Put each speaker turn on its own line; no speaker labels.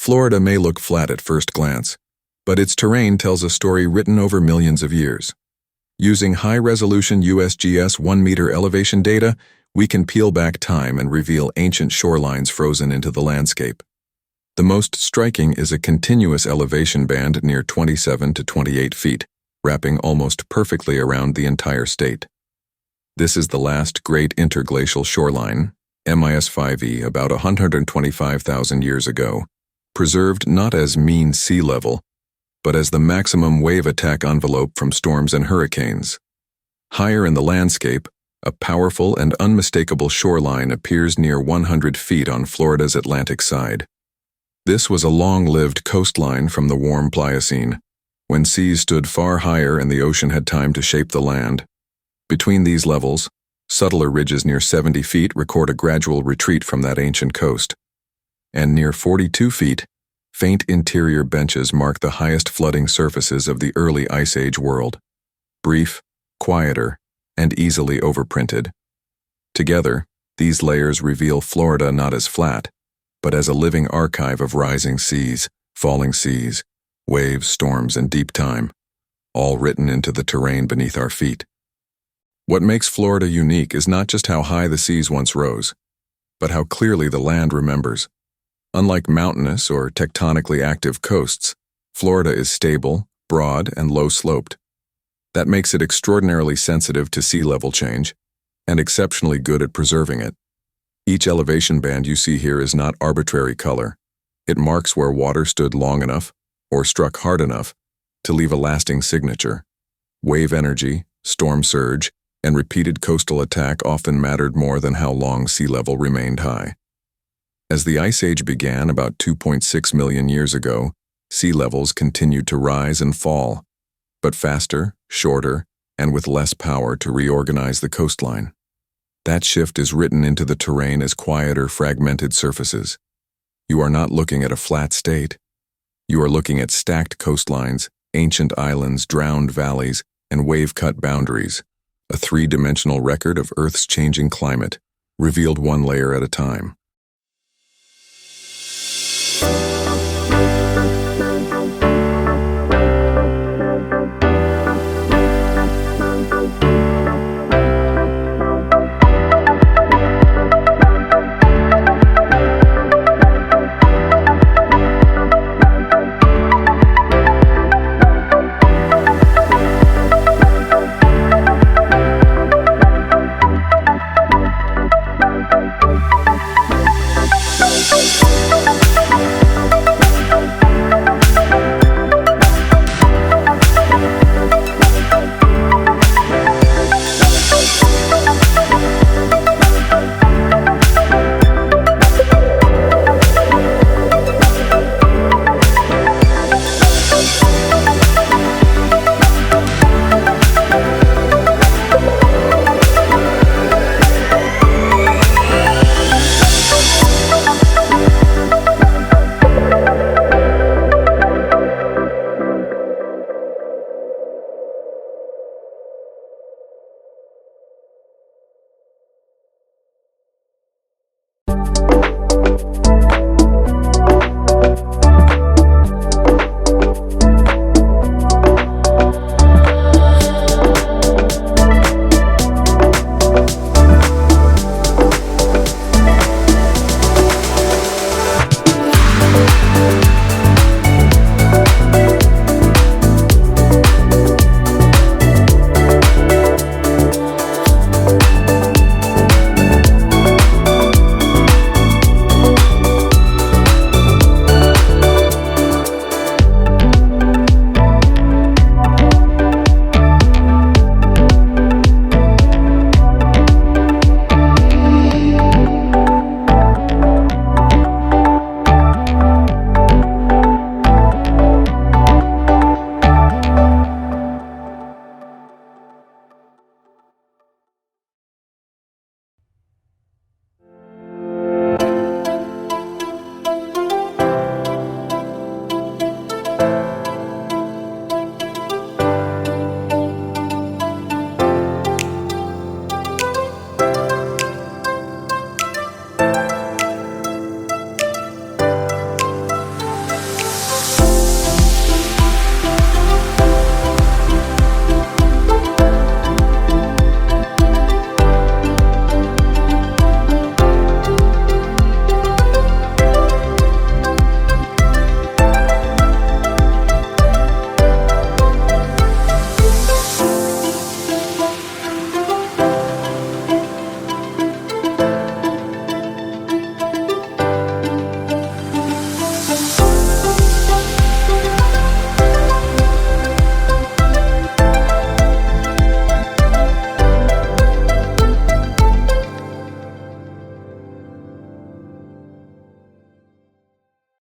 Florida may look flat at first glance, but its terrain tells a story written over millions of years. Using high-resolution USGS 1-meter elevation data, we can peel back time and reveal ancient shorelines frozen into the landscape. The most striking is a continuous elevation band near 27 to 28 feet, wrapping almost perfectly around the entire state. This is the last great interglacial shoreline, MIS-5E, about 125,000 years ago, preserved not as mean sea level, but as the maximum wave attack envelope from storms and hurricanes. Higher in the landscape, a powerful and unmistakable shoreline appears near 100 feet on Florida's Atlantic side. This was a long-lived coastline from the warm Pliocene, when seas stood far higher and the ocean had time to shape the land. Between these levels, subtler ridges near 70 feet record a gradual retreat from that ancient coast. And near 42 feet, faint interior benches mark the highest flooding surfaces of the early Ice Age world. Brief, quieter, and easily overprinted. Together, these layers reveal Florida not as flat, but as a living archive of rising seas, falling seas, waves, storms, and deep time, all written into the terrain beneath our feet. What makes Florida unique is not just how high the seas once rose, but how clearly the land remembers. Unlike mountainous or tectonically active coasts, Florida is stable, broad, and low-sloped. That makes it extraordinarily sensitive to sea level change, and exceptionally good at preserving it. Each elevation band you see here is not arbitrary color. It marks where water stood long enough, or struck hard enough, to leave a lasting signature. Wave energy, storm surge, and repeated coastal attack often mattered more than how long sea level remained high. As the Ice Age began about 2.6 million years ago, sea levels continued to rise and fall, but faster, shorter, and with less power to reorganize the coastline. That shift is written into the terrain as quieter, fragmented surfaces. You are not looking at a flat state. You are looking at stacked coastlines, ancient islands, drowned valleys, and wave-cut boundaries, a three-dimensional record of Earth's changing climate, revealed one layer at a time.